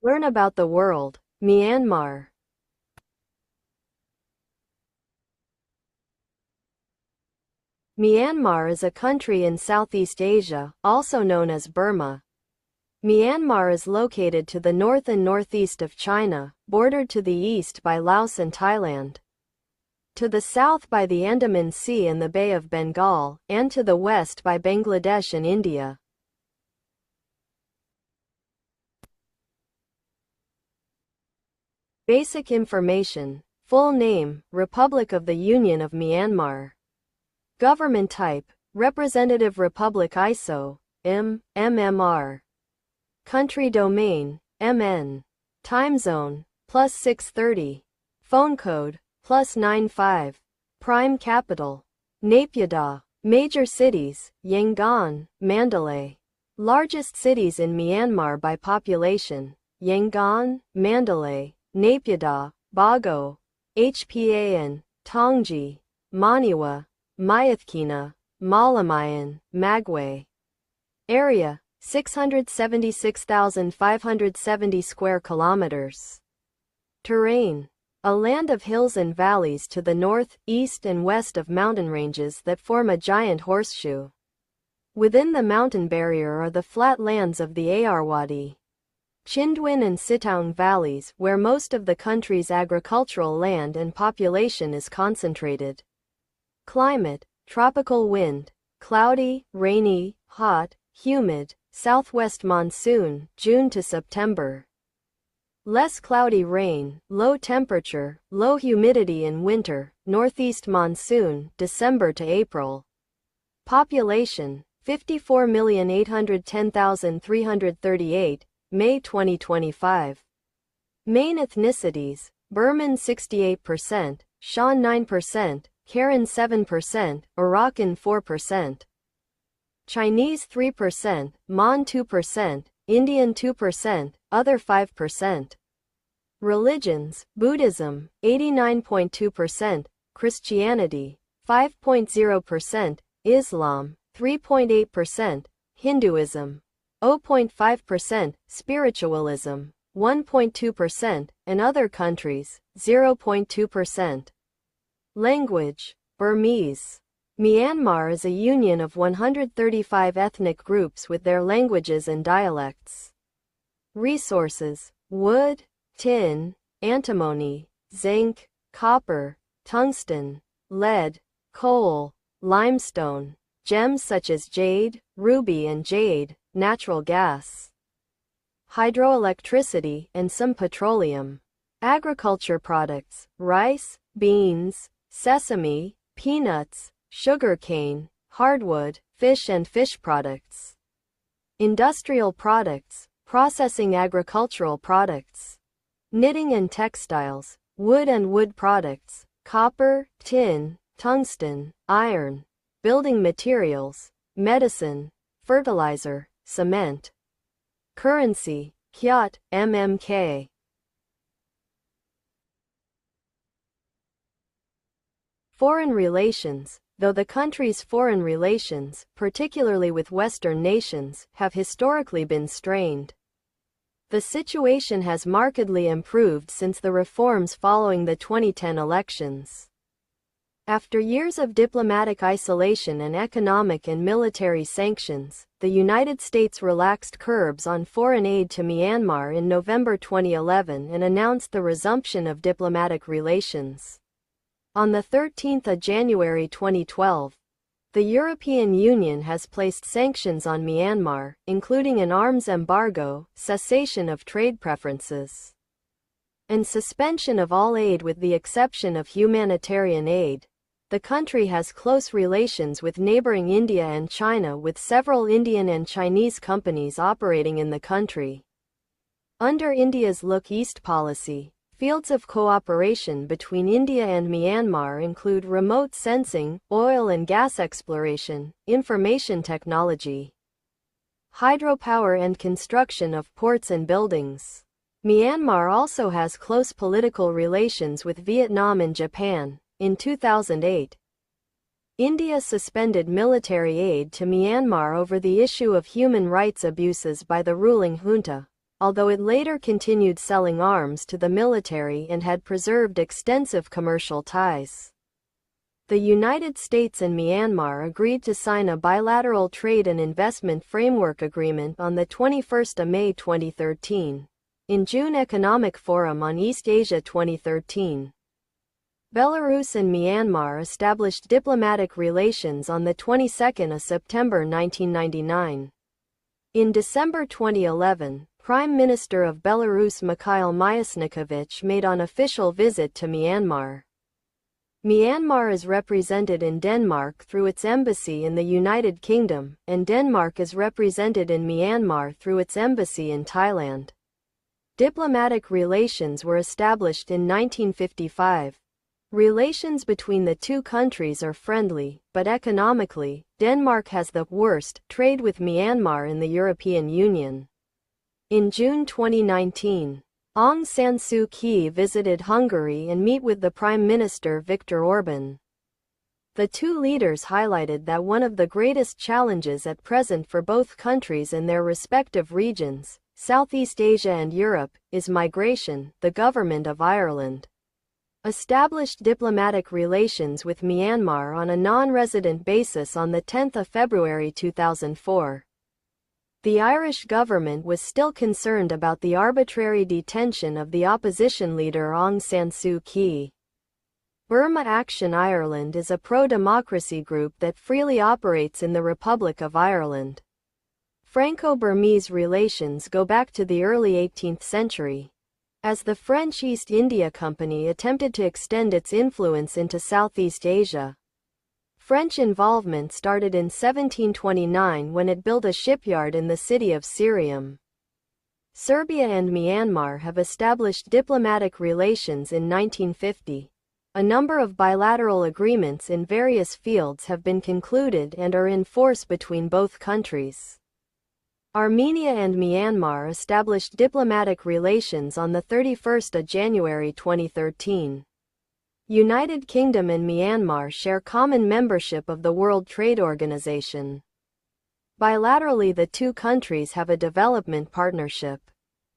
Learn about the world. Myanmar. Myanmar is a country in Southeast Asia, also known as Burma. Myanmar is located to the north and northeast of China, bordered to the east by Laos and Thailand, to the south by the Andaman Sea and the Bay of Bengal, and to the west by Bangladesh and India. Basic information. Full name, Republic of the Union of Myanmar. Government type, Representative Republic ISO, MMR. Country domain, MN. Time zone, +630. Phone code, +95. Prime capital, Naypyidaw. Major cities, Yangon, Mandalay. Largest cities in Myanmar by population, Yangon, Mandalay, Naypyidaw, Bago, Hpan, Tongji, Maniwa, Myitkyina, Malamayan, Magway. Area, 676,570 square kilometers. Terrain, a land of hills and valleys to the north, east and west of mountain ranges that form a giant horseshoe. Within the mountain barrier are the flat lands of the Ayeyarwady, Chindwin and Sitaung valleys, where most of the country's agricultural land and population is concentrated. Climate, tropical wind, cloudy, rainy, hot, humid, southwest monsoon, June to September. Less cloudy rain, low temperature, low humidity in winter, northeast monsoon, December to April. Population, 54,810,338, May 2025. Main ethnicities, Burman 68%, Shan 9%, Karen 7%, Arakan 4%. Chinese 3%, Mon 2%, Indian 2%, other 5%. Religions, Buddhism, 89.2%, Christianity, 5.0%, Islam, 3.8%, Hinduism, 0.5%, Spiritualism, 1.2%, and other countries, 0.2%. Language, Burmese. Myanmar is a union of 135 ethnic groups with their languages and dialects. Resources, wood, tin, antimony, zinc, copper, tungsten, lead, coal, limestone, gems such as jade, ruby and jade, natural gas, hydroelectricity, and some petroleum. Agriculture products, rice, beans, sesame, peanuts, sugarcane, hardwood, fish and fish products. Industrial products, processing agricultural products. Knitting and textiles, wood and wood products, copper, tin, tungsten, iron. Building materials, medicine, fertilizer, cement. Currency, kyat, MMK. Foreign relations. Though the country's foreign relations, particularly with Western nations, have historically been strained, the situation has markedly improved since the reforms following the 2010 elections. After years of diplomatic isolation and economic and military sanctions, the United States relaxed curbs on foreign aid to Myanmar in November 2011 and announced the resumption of diplomatic relations. On the 13th of January 2012, the European Union has placed sanctions on Myanmar, including an arms embargo, cessation of trade preferences, and suspension of all aid with the exception of humanitarian aid. The country has close relations with neighboring India and China, with several Indian and Chinese companies operating in the country. Under India's Look East policy, fields of cooperation between India and Myanmar include remote sensing, oil and gas exploration, information technology, hydropower and construction of ports and buildings. Myanmar also has close political relations with Vietnam and Japan. In 2008, India suspended military aid to Myanmar over the issue of human rights abuses by the ruling junta, although it later continued selling arms to the military and had preserved extensive commercial ties. The United States and Myanmar agreed to sign a bilateral trade and investment framework agreement on the 21st of May 2013. In June Economic Forum on East Asia 2013. Belarus and Myanmar established diplomatic relations on the 22nd of September 1999. In December 2011, Prime Minister of Belarus Mikhail Myasnikovich made an official visit to Myanmar. Myanmar is represented in Denmark through its embassy in the United Kingdom, and Denmark is represented in Myanmar through its embassy in Thailand. Diplomatic relations were established in 1955. Relations between the two countries are friendly, but economically, Denmark has the worst trade with Myanmar in the European Union. In June 2019, Aung San Suu Kyi visited Hungary and met with the Prime Minister Viktor Orban. The two leaders highlighted that one of the greatest challenges at present for both countries in their respective regions, Southeast Asia and Europe, is migration. The government of Ireland established diplomatic relations with Myanmar on a non-resident basis on the 10th of February 2004. The Irish government was still concerned about the arbitrary detention of the opposition leader Aung San Suu Kyi. Burma Action Ireland is a pro-democracy group that freely operates in the Republic of Ireland. Franco-Burmese relations go back to the early 18th century, as the French East India Company attempted to extend its influence into Southeast Asia. French involvement started in 1729 when it built a shipyard in the city of Syriam. Serbia and Myanmar have established diplomatic relations in 1950. A number of bilateral agreements in various fields have been concluded and are in force between both countries. Armenia and Myanmar established diplomatic relations on the 31st of January 2013. United Kingdom and Myanmar share common membership of the World Trade Organization. Bilaterally, the two countries have a development partnership.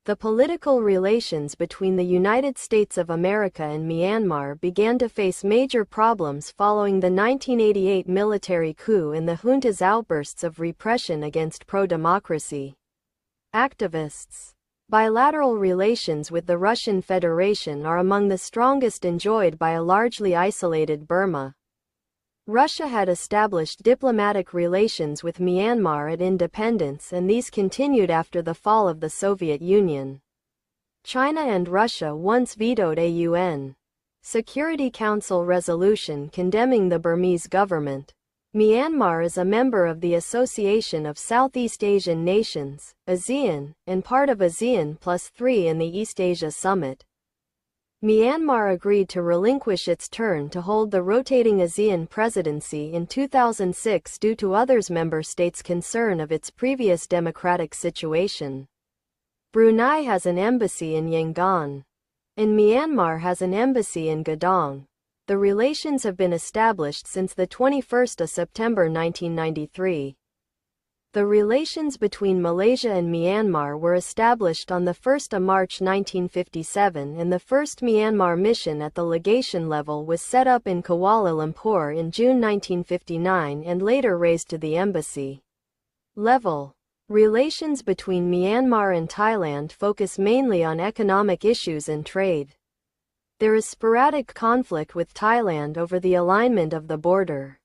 The political relations between the United States of America and Myanmar began to face major problems following the 1988 military coup and the junta's outbursts of repression against pro-democracy activists. Bilateral relations with the Russian Federation are among the strongest enjoyed by a largely isolated Burma. Russia had established diplomatic relations with Myanmar at independence, and these continued after the fall of the Soviet Union. China and Russia once vetoed a UN Security Council resolution condemning the Burmese government. Myanmar is a member of the Association of Southeast Asian Nations, ASEAN, and part of ASEAN Plus 3 in the East Asia Summit. Myanmar agreed to relinquish its turn to hold the rotating ASEAN presidency in 2006 due to others member states' concern of its previous democratic situation. Brunei has an embassy in Yangon, and Myanmar has an embassy in Gadong. The relations have been established since the 21st of September 1993. The relations between Malaysia and Myanmar were established on the 1st of March 1957, and the first Myanmar mission at the legation level was set up in Kuala Lumpur in June 1959 and later raised to the embassy level. Relations between Myanmar and Thailand focus mainly on economic issues and trade. There is sporadic conflict with Thailand over the alignment of the border.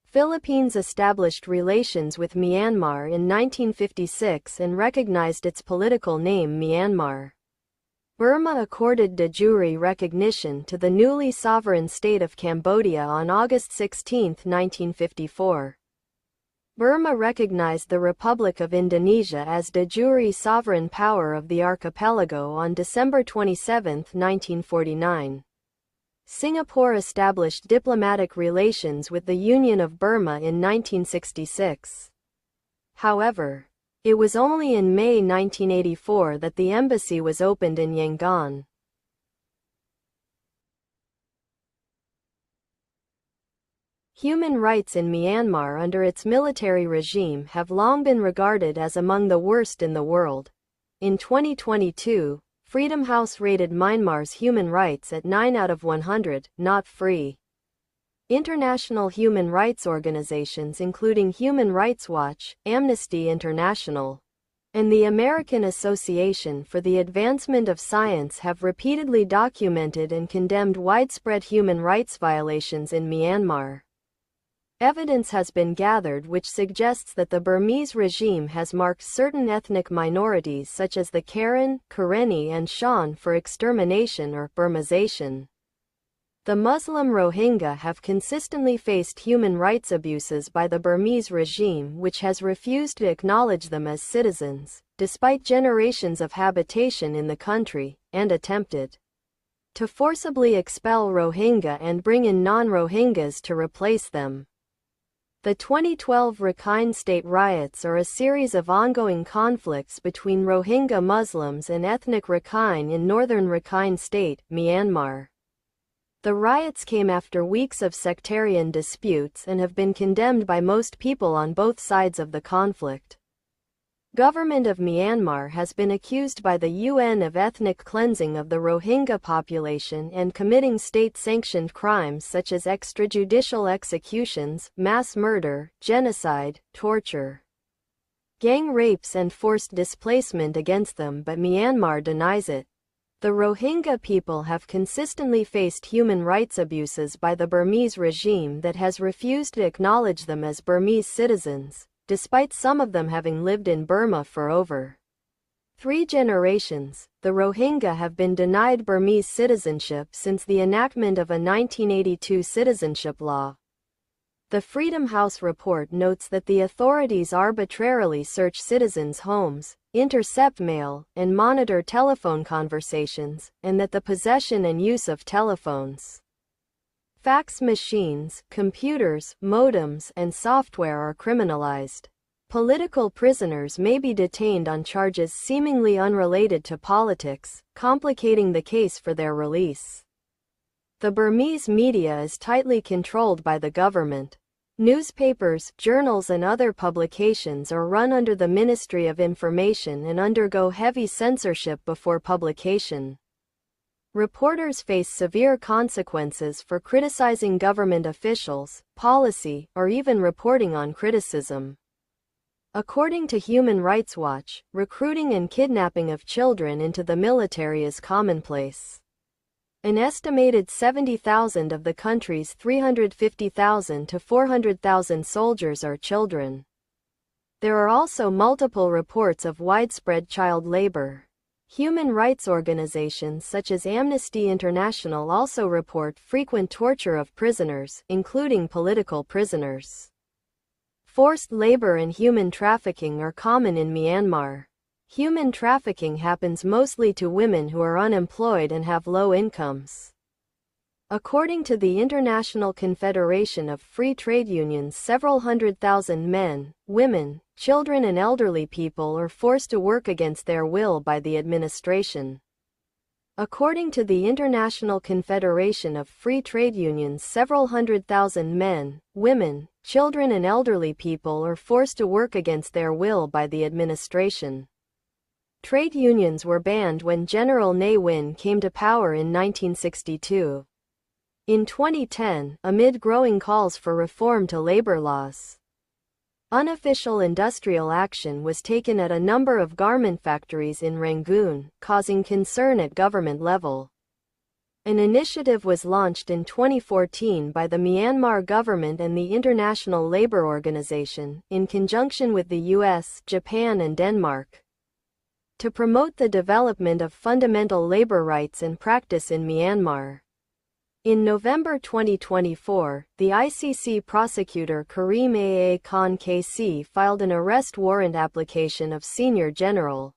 Philippines established relations with Myanmar in 1956 and recognized its political name Myanmar. Burma accorded de jure recognition to the newly sovereign state of Cambodia on August 16, 1954. Burma recognized the Republic of Indonesia as de jure sovereign power of the archipelago on December 27, 1949. Singapore established diplomatic relations with the Union of Burma in 1966. However, it was only in May 1984 that the embassy was opened in Yangon. Human rights in Myanmar under its military regime have long been regarded as among the worst in the world. In 2022, Freedom House rated Myanmar's human rights at 9 out of 100, not free. International human rights organizations including Human Rights Watch, Amnesty International, and the American Association for the Advancement of Science have repeatedly documented and condemned widespread human rights violations in Myanmar. Evidence has been gathered which suggests that the Burmese regime has marked certain ethnic minorities such as the Karen, Karenni and Shan for extermination or Burmization. The Muslim Rohingya have consistently faced human rights abuses by the Burmese regime, which has refused to acknowledge them as citizens, despite generations of habitation in the country, and attempted to forcibly expel Rohingya and bring in non-Rohingyas to replace them. The 2012 Rakhine State riots are a series of ongoing conflicts between Rohingya Muslims and ethnic Rakhine in northern Rakhine State, Myanmar. The riots came after weeks of sectarian disputes and have been condemned by most people on both sides of the conflict. Government of Myanmar has been accused by the UN of ethnic cleansing of the Rohingya population and committing state-sanctioned crimes such as extrajudicial executions, mass murder, genocide, torture, gang rapes and forced displacement against them, but Myanmar denies it. The Rohingya people have consistently faced human rights abuses by the Burmese regime that has refused to acknowledge them as Burmese citizens, despite some of them having lived in Burma for over 3 generations. The Rohingya have been denied Burmese citizenship since the enactment of a 1982 citizenship law. The Freedom House report notes that the authorities arbitrarily search citizens' homes, intercept mail, and monitor telephone conversations, and that the possession and use of telephones, fax machines, computers, modems, and software are criminalized. Political prisoners may be detained on charges seemingly unrelated to politics, complicating the case for their release. The Burmese media is tightly controlled by the government. Newspapers, journals and other publications are run under the Ministry of Information and undergo heavy censorship before publication. Reporters face severe consequences for criticizing government officials, policy, or even reporting on criticism. According to Human Rights Watch, recruiting and kidnapping of children into the military is commonplace. An estimated 70,000 of the country's 350,000 to 400,000 soldiers are children. There are also multiple reports of widespread child labor. Human rights organizations such as Amnesty International also report frequent torture of prisoners, including political prisoners. Forced labor and human trafficking are common in Myanmar. Human trafficking happens mostly to women who are unemployed and have low incomes. According to the International Confederation of Free Trade Unions, several 100,000 men, women, children and elderly people are forced to work against their will by the administration. According to the International Confederation of Free Trade Unions, several 100,000 men, women, children and elderly people are forced to work against their will by the administration. Trade unions were banned when General Ne Win came to power in 1962. In 2010, amid growing calls for reform to labor laws, unofficial industrial action was taken at a number of garment factories in Rangoon, causing concern at government level. An initiative was launched in 2014 by the Myanmar government and the International Labour Organization, in conjunction with the US, Japan and Denmark, to promote the development of fundamental labor rights and practice in Myanmar. In November 2024, the ICC prosecutor Karim Aa Khan KC filed an arrest warrant application of Senior General,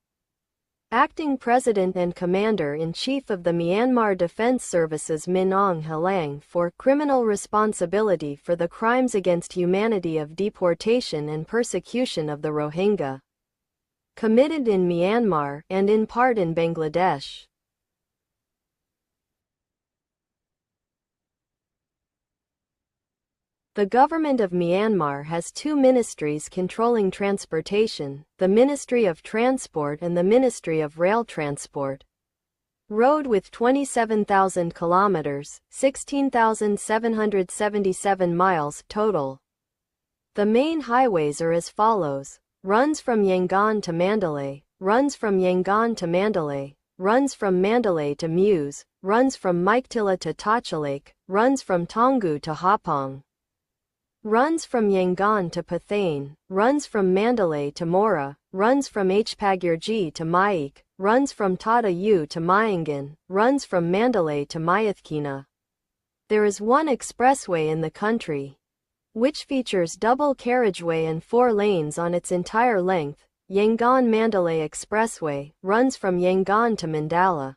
Acting President and Commander-in-Chief of the Myanmar Defense Services Min Aung Hlaing for criminal responsibility for the crimes against humanity of deportation and persecution of the Rohingya, committed in Myanmar and in part in Bangladesh. The government of Myanmar has two ministries controlling transportation, the Ministry of Transport and the Ministry of Rail Transport. Road with 27,000 kilometers, 16,777 miles total. The main highways are as follows: runs from Yangon to Mandalay, runs from Yangon to Mandalay, runs from Mandalay to Muse, runs from Maiktila to Tachalake, runs from Taungoo to Hapong. Runs from Yangon to Pathane, runs from Mandalay to Mora, runs from Hpagirji to Maik, runs from Tata U to Myangan, runs from Mandalay to Myithkina. There is one expressway in the country, which features double carriageway and 4 lanes on its entire length. Yangon-Mandalay Expressway runs from Yangon to Mandala.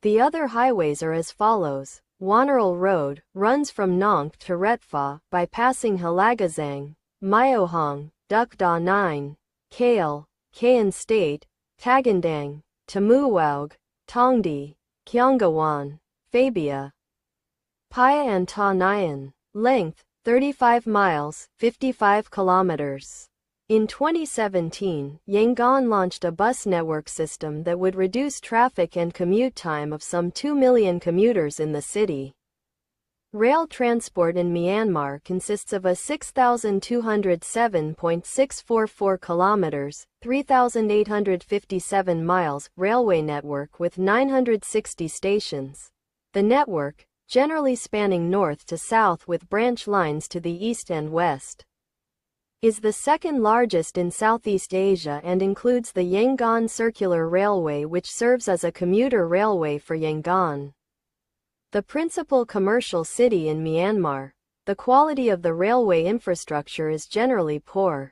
The other highways are as follows: Wannerel Road runs from Nonk to Retpha by passing Halagazang, Myohong, Duk Da 9, Kale, Kayan State, Tagandang, Tamuwaug, Tongdi, Kyongawan, Fabia. Paya and Ta Nyan. Length 35 miles, 55 kilometers. In 2017, Yangon launched a bus network system that would reduce traffic and commute time of some 2 million commuters in the city. Rail transport in Myanmar consists of a 6,207.644 kilometers, 3,857 miles railway network with 960 stations. The network, generally spanning north to south with branch lines to the east and west, is the second largest in Southeast Asia and includes the Yangon Circular Railway, which serves as a commuter railway for Yangon, the principal commercial city in Myanmar. The quality of the railway infrastructure is generally poor.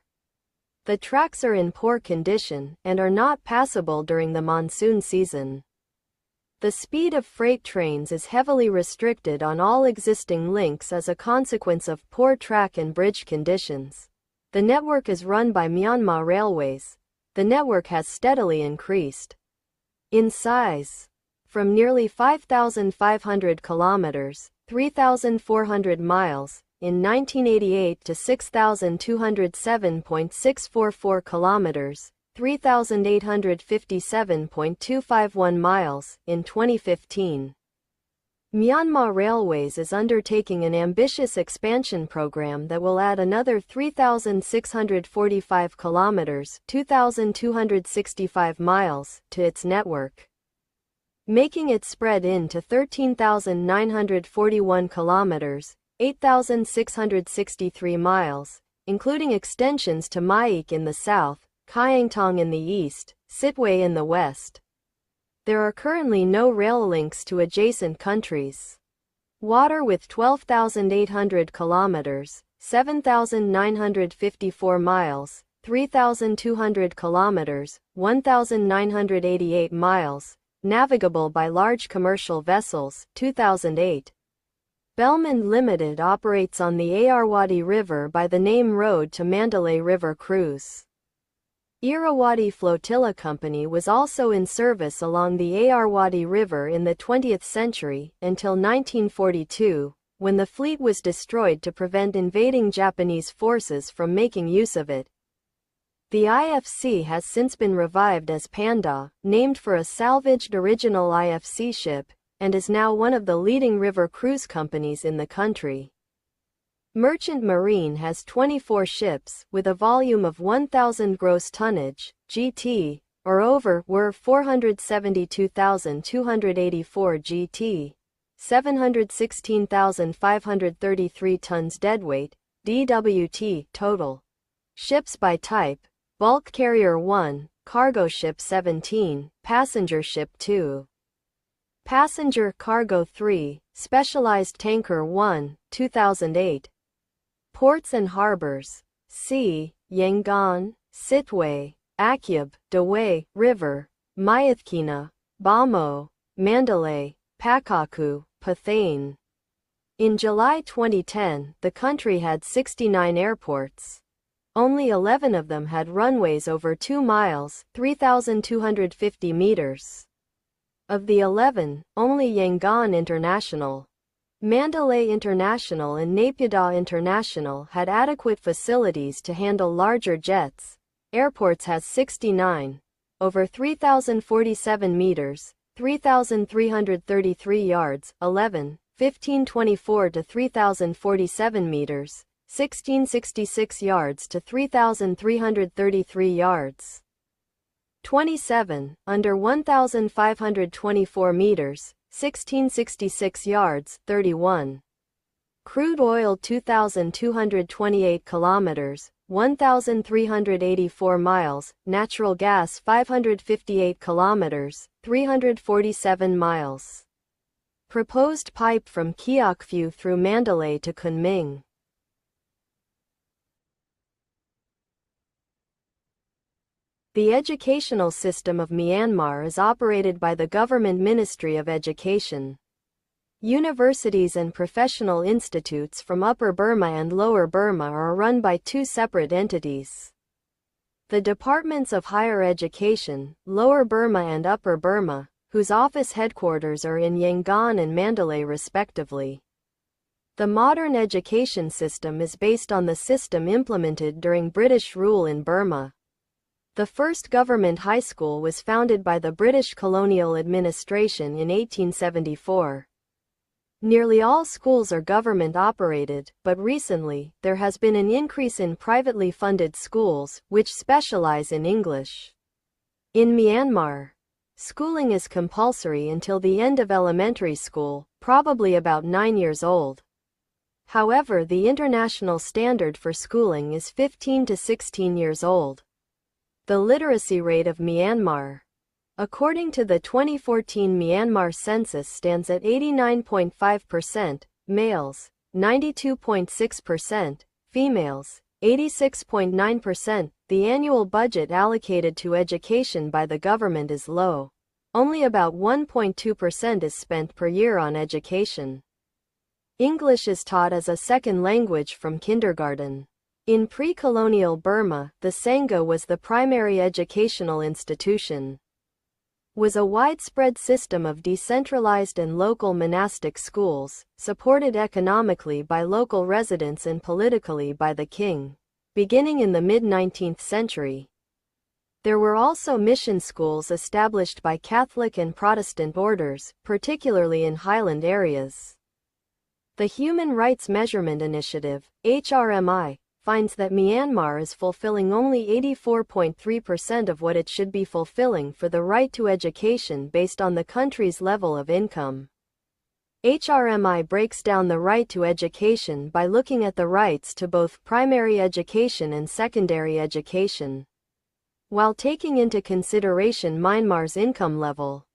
The tracks are in poor condition and are not passable during the monsoon season. The speed of freight trains is heavily restricted on all existing links as a consequence of poor track and bridge conditions. The network is run by Myanmar Railways. The network has steadily increased in size, from nearly 5,500 kilometers, 3,400 miles, in 1988 to 6,207.644 kilometers, 3,857.251 miles, in 2015. Myanmar Railways is undertaking an ambitious expansion program that will add another 3,645 kilometers, 2,265 miles, to its network, making it spread into 13,941 kilometers, 8,663 miles, including extensions to Maik in the south, Kyangtong in the east, Sitwe in the west. There are currently no rail links to adjacent countries. Water with 12,800 kilometers, 7,954 miles, 3,200 kilometers, 1,988 miles, navigable by large commercial vessels, 2008. Belmond Limited operates on the Ayeyarwady River by the name Road to Mandalay River Cruise. Irrawaddy Flotilla Company was also in service along the Ayeyarwady River in the 20th century, until 1942, when the fleet was destroyed to prevent invading Japanese forces from making use of it. The IFC has since been revived as Panda, named for a salvaged original IFC ship, and is now one of the leading river cruise companies in the country. Merchant Marine has 24 ships, with a volume of 1,000 gross tonnage, GT, or over, were 472,284 GT, 716,533 tons deadweight, DWT, total. Ships by type: bulk carrier 1, cargo ship 17, passenger ship 2. Passenger cargo 3, specialized tanker 1, 2008. Ports and harbors: C. Yangon, Sitwe, Akyab, Dawei, River, Myithkina, Bamo, Mandalay, Pakaku, Pathane. In July 2010, the country had 69 airports. Only 11 of them had runways over 2 miles, 3,250 meters. Of the 11, only Yangon International, Mandalay International and Naypyidaw International had adequate facilities to handle larger jets. Airports has 69, over 3,047 meters, 3,333 yards, 11, 1524 to 3,047 meters, 1666 yards to 3,333 yards. 27, under 1,524 meters, 1666 yards, 31. Crude oil 2,228 kilometers, 1,384 miles, natural gas 558 kilometers, 347 miles. Proposed pipe from Kiokphu through Mandalay to Kunming. The educational system of Myanmar is operated by the Government Ministry of Education. Universities and professional institutes from Upper Burma and Lower Burma are run by two separate entities. The Departments of Higher Education, Lower Burma and Upper Burma, whose office headquarters are in Yangon and Mandalay respectively. The modern education system is based on the system implemented during British rule in Burma. The first government high school was founded by the British colonial administration in 1874. Nearly all schools are government-operated, but recently, there has been an increase in privately funded schools, which specialize in English. In Myanmar, schooling is compulsory until the end of elementary school, probably about 9 years old. However, the international standard for schooling is 15 to 16 years old. The literacy rate of Myanmar, according to the 2014 Myanmar census, stands at 89.5%, males, 92.6%, females, 86.9%. The annual budget allocated to education by the government is low. Only about 1.2% is spent per year on education. English is taught as a second language from kindergarten. In pre-colonial Burma, the Sangha was the primary educational institution. Was a widespread system of decentralized and local monastic schools, supported economically by local residents and politically by the king, beginning in the mid-19th century. There were also mission schools established by Catholic and Protestant orders, particularly in highland areas. The Human Rights Measurement Initiative, HRMI, finds that Myanmar is fulfilling only 84.3% of what it should be fulfilling for the right to education based on the country's level of income. HRMI breaks down the right to education by looking at the rights to both primary education and secondary education. While taking into consideration Myanmar's income level,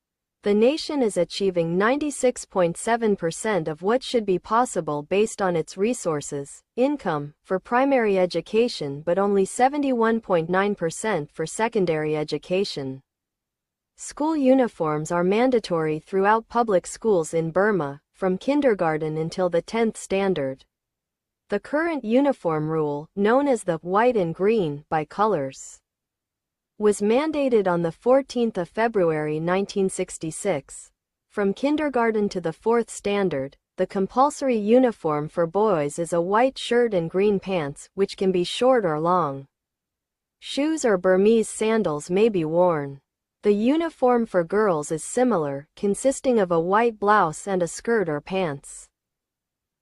the nation is achieving 96.7% of what should be possible based on its resources, income, for primary education, but only 71.9% for secondary education. School uniforms are mandatory throughout public schools in Burma, from kindergarten until the 10th standard. The current uniform rule, known as the white and green bicolors, was mandated on the 14th of February 1966. From kindergarten to the 4th standard, the compulsory uniform for boys is a white shirt and green pants, which can be short or long. Shoes or Burmese sandals may be worn. The uniform for girls is similar, consisting of a white blouse and a skirt or pants.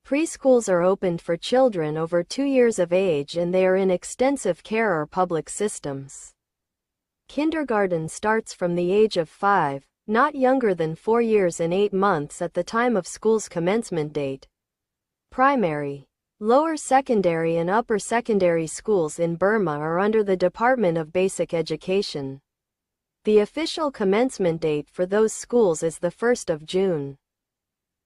Preschools are opened for children over 2 years of age and they are in extensive care or public systems. Kindergarten starts from the age of 5, not younger than 4 years and 8 months at the time of school's commencement date. Primary, lower secondary and upper secondary schools in Burma are under the Department of Basic Education. The official commencement date for those schools is the 1st of June.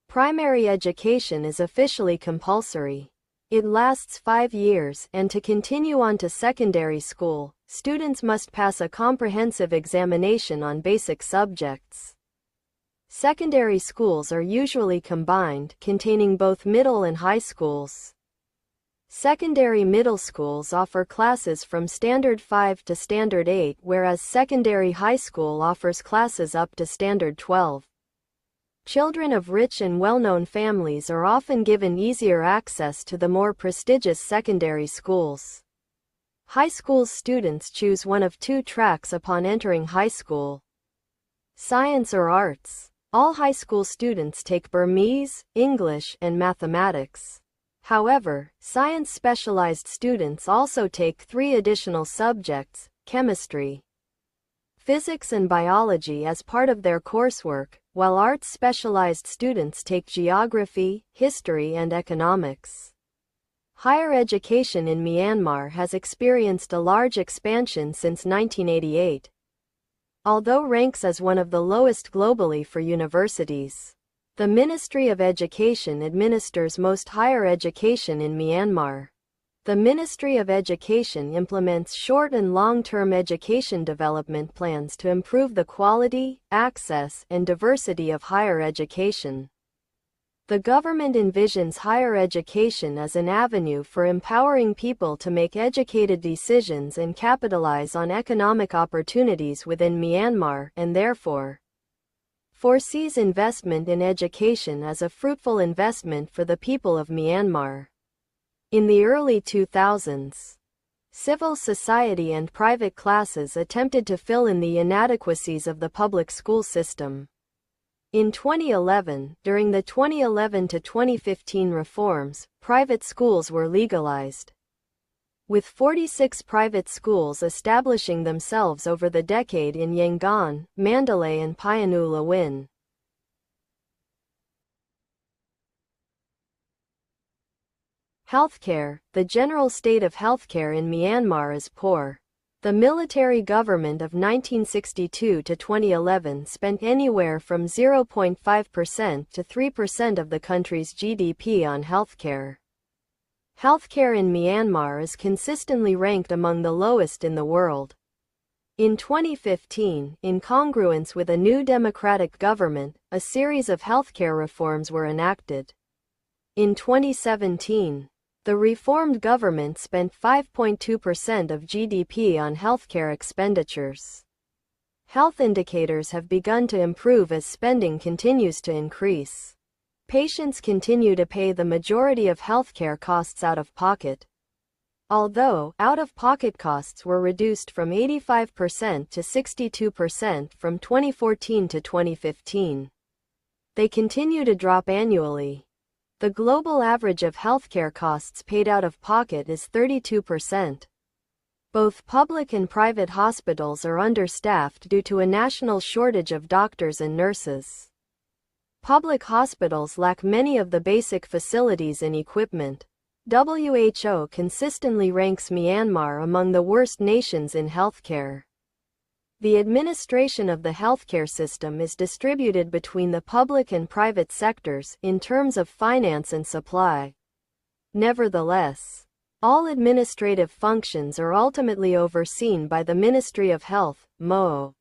Primary education is officially compulsory. It lasts 5 years, and to continue on to secondary school, students must pass a comprehensive examination on basic subjects. Secondary schools are usually combined, containing both middle and high schools. Secondary middle schools offer classes from Standard 5 to Standard 8, whereas secondary high school offers classes up to Standard 12. Children of rich and well-known families are often given easier access to the more prestigious secondary schools. High school students choose one of two tracks upon entering high school: science or arts. All high school students take Burmese, English, and mathematics. However, science-specialized students also take 3 additional subjects: chemistry, physics, and biology as part of their coursework, while arts-specialized students take geography, history, and economics. Higher education in Myanmar has experienced a large expansion since 1988. Although ranks as one of the lowest globally for universities, the Ministry of Education administers most higher education in Myanmar. The Ministry of Education implements short and long-term education development plans to improve the quality, access, and diversity of higher education. The government envisions higher education as an avenue for empowering people to make educated decisions and capitalize on economic opportunities within Myanmar, and therefore foresees investment in education as a fruitful investment for the people of Myanmar. In the early 2000s, civil society and private classes attempted to fill in the inadequacies of the public school system. In 2011, during the 2011 to 2015 reforms, private schools were legalized, with 46 private schools establishing themselves over the decade in Yangon, Mandalay, and Phayanu Lawin. Healthcare. The general state of healthcare in Myanmar is poor. The military government of 1962 to 2011 spent anywhere from 0.5% to 3% of the country's GDP on healthcare. Healthcare in Myanmar is consistently ranked among the lowest in the world. In 2015, in congruence with a new democratic government, a series of healthcare reforms were enacted. In 2017, the reformed government spent 5.2% of GDP on healthcare expenditures. Health indicators have begun to improve as spending continues to increase. Patients continue to pay the majority of healthcare costs out of pocket. Although out-of-pocket costs were reduced from 85% to 62% from 2014 to 2015, they continue to drop annually. The global average of healthcare costs paid out of pocket is 32%. Both public and private hospitals are understaffed due to a national shortage of doctors and nurses. Public hospitals lack many of the basic facilities and equipment. WHO consistently ranks Myanmar among the worst nations in healthcare. The administration of the healthcare system is distributed between the public and private sectors in terms of finance and supply. Nevertheless, all administrative functions are ultimately overseen by the Ministry of Health, MO.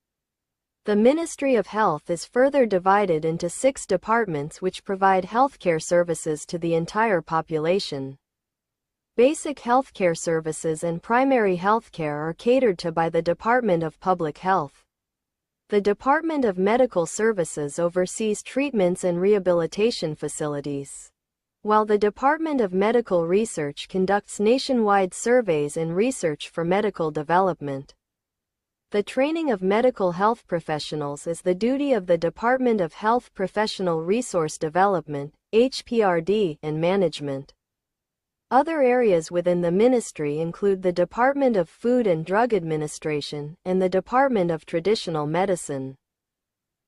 The Ministry of Health is further divided into 6 departments which provide healthcare services to the entire population. Basic healthcare services and primary healthcare are catered to by the Department of Public Health. The Department of Medical Services oversees treatments and rehabilitation facilities, while the Department of Medical Research conducts nationwide surveys and research for medical development. The training of medical health professionals is the duty of the Department of Health Professional Resource Development, HPRD, and Management. Other areas within the ministry include the Department of Food and Drug Administration and the Department of Traditional Medicine.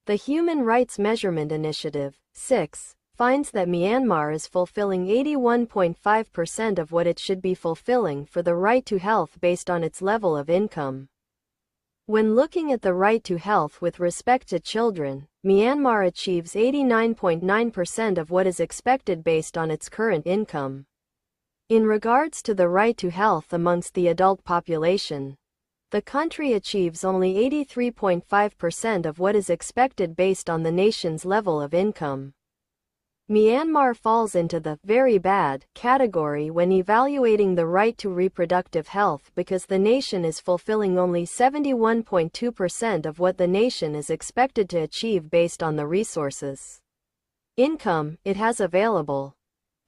The Human Rights Measurement Initiative, 6, finds that Myanmar is fulfilling 81.5% of what it should be fulfilling for the right to health based on its level of income. When looking at the right to health with respect to children, Myanmar achieves 89.9% of what is expected based on its current income. In regards to the right to health amongst the adult population, the country achieves only 83.5% of what is expected based on the nation's level of income. Myanmar falls into the very bad category when evaluating the right to reproductive health because the nation is fulfilling only 71.2% of what the nation is expected to achieve based on the resources. Income it has available.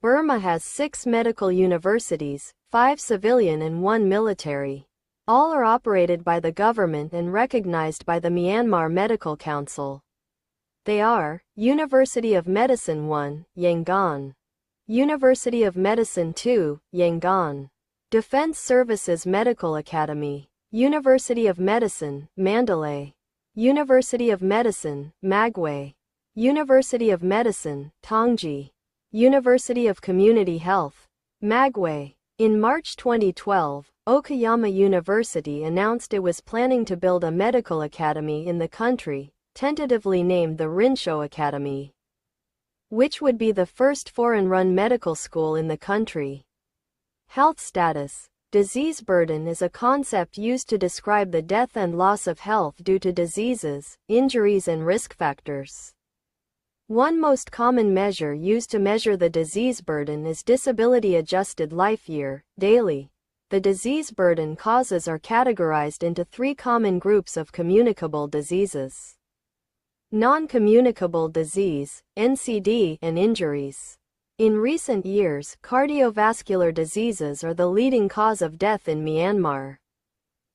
Burma has 6 medical universities, 5 civilian and 1 military. All are operated by the government and recognized by the Myanmar Medical Council. They are University of Medicine 1, Yangon. University of Medicine 2, Yangon. Defense Services Medical Academy. University of Medicine, Mandalay. University of Medicine, Magway. University of Medicine, Tongji. University of Community Health, Magway. In March 2012, Okayama University announced it was planning to build a medical academy in the country, tentatively named the Rinsho Academy, which would be the first foreign-run medical school in the country. Health status. Disease burden is a concept used to describe the death and loss of health due to diseases, injuries and risk factors. One most common measure used to measure the disease burden is disability-adjusted life year, daily. The disease burden causes are categorized into 3 common groups of communicable diseases: non-communicable disease, NCD, and injuries. In recent years, cardiovascular diseases are the leading cause of death in Myanmar.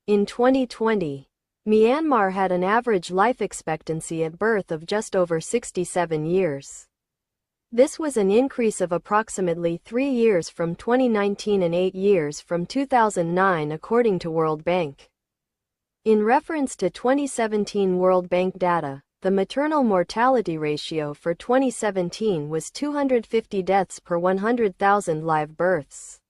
In 2020, Myanmar had an average life expectancy at birth of just over 67 years. This was an increase of approximately 3 years from 2019 and 8 years from 2009 according to World Bank. In reference to 2017 World Bank data, the maternal mortality ratio for 2017 was 250 deaths per 100,000 live births,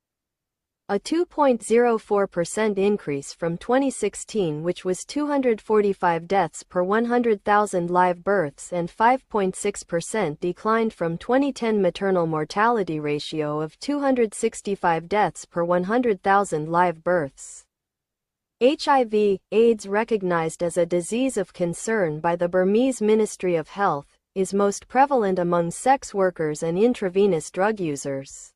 a 2.04% increase from 2016, which was 245 deaths per 100,000 live births, and 5.6% declined from 2010 maternal mortality ratio of 265 deaths per 100,000 live births. HIV/AIDS, recognized as a disease of concern by the Burmese Ministry of Health, is most prevalent among sex workers and intravenous drug users.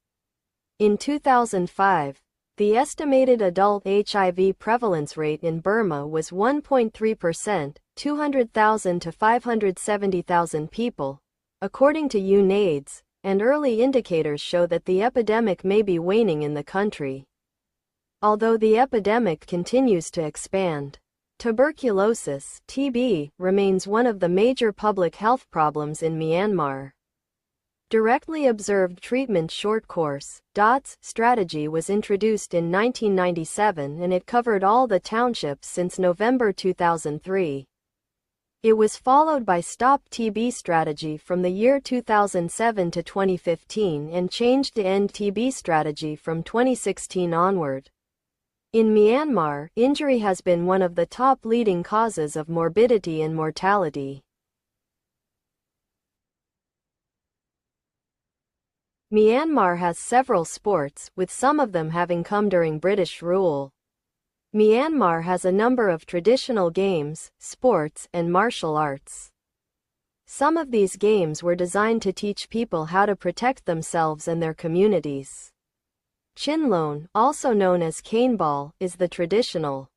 In 2005, the estimated adult HIV prevalence rate in Burma was 1.3%, 200,000 to 570,000 people, according to UNAIDS, and early indicators show that the epidemic may be waning in the country. Although the epidemic continues to expand, tuberculosis, TB, remains one of the major public health problems in Myanmar. Directly Observed Treatment Short Course (DOTS) strategy was introduced in 1997 and it covered all the townships since November 2003. It was followed by Stop TB strategy from the year 2007 to 2015 and changed to End TB strategy from 2016 onward. In Myanmar, injury has been one of the top leading causes of morbidity and mortality. Myanmar has several sports, with some of them having come during British rule. Myanmar has a number of traditional games, sports, and martial arts. Some of these games were designed to teach people how to protect themselves and their communities. Chinlone, also known as caneball, is the traditional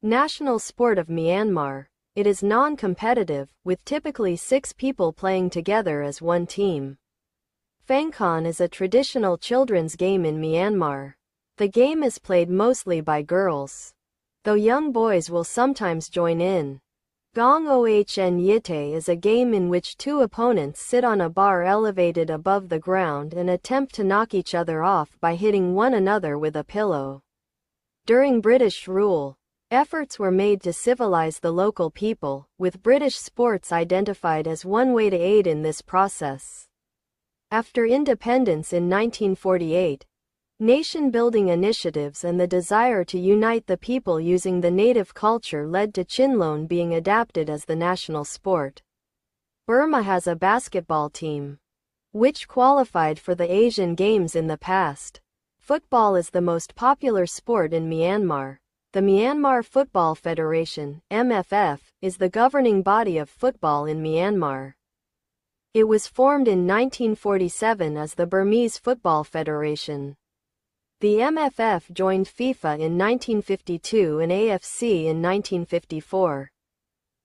national sport of Myanmar. It is non-competitive, with typically 6 people playing together as one team. Fangkon is a traditional children's game in Myanmar. The game is played mostly by girls, though young boys will sometimes join in. Gong Ohn Yite is a game in which 2 opponents sit on a bar elevated above the ground and attempt to knock each other off by hitting one another with a pillow. During British rule, efforts were made to civilize the local people, with British sports identified as one way to aid in this process. After independence in 1948, nation-building initiatives and the desire to unite the people using the native culture led to Chinlone being adapted as the national sport. Burma has a basketball team, which qualified for the Asian Games in the past. Football is the most popular sport in Myanmar. The Myanmar Football Federation, MFF, is the governing body of football in Myanmar. It was formed in 1947 as the Burmese Football Federation. The MFF joined FIFA in 1952 and AFC in 1954.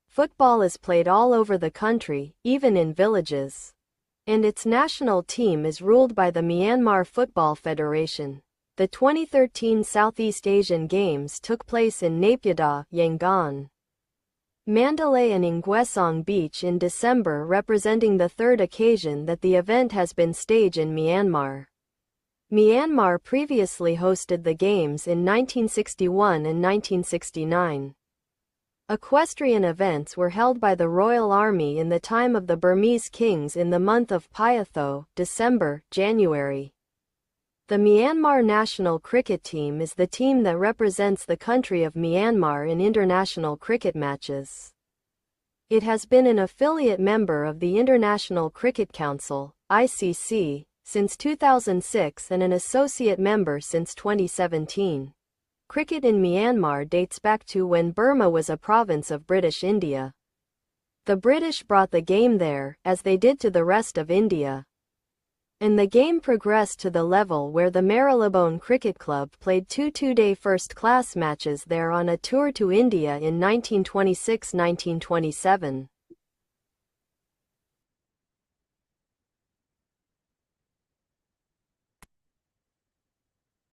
Football is played all over the country, even in villages. and its national team is ruled by the Myanmar Football Federation. The 2013 Southeast Asian Games took place in Naypyidaw, Yangon, Mandalay and Nguesong Beach in December, representing the third occasion that the event has been staged in Myanmar. Myanmar previously hosted the Games in 1961 and 1969. Equestrian events were held by the Royal Army in the time of the Burmese kings in the month of Pyatho, December, January. The Myanmar national cricket team is the team that represents the country of Myanmar in international cricket matches. It has been an affiliate member of the International Cricket Council, ICC, since 2006 and an associate member since 2017. Cricket in Myanmar dates back to when Burma was a province of British India. The British brought the game there, as they did to the rest of India, and the game progressed to the level where the Marylebone Cricket Club played two two-day first-class matches there on a tour to India in 1926-1927.